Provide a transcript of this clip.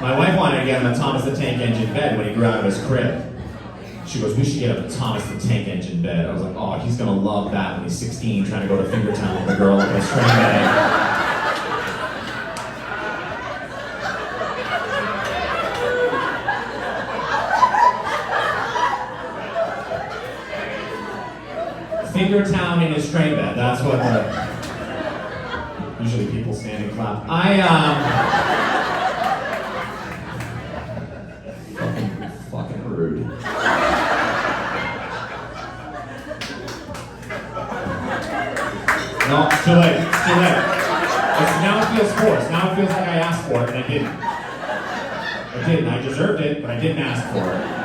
My wife wanted to get him a Thomas the Tank Engine bed when he grew out of his crib. She goes, we should get him a Thomas the Tank Engine bed. I was like, oh, he's gonna love that when he's 16, trying to go to Fingertown with a girl in his train bed. Fingertown in his train bed. That's what usually people stand and clap. Fucking rude. No, it's too late. It's too late. Now it feels forced. Now it feels like I asked for it and I didn't. I deserved it, but I didn't ask for it.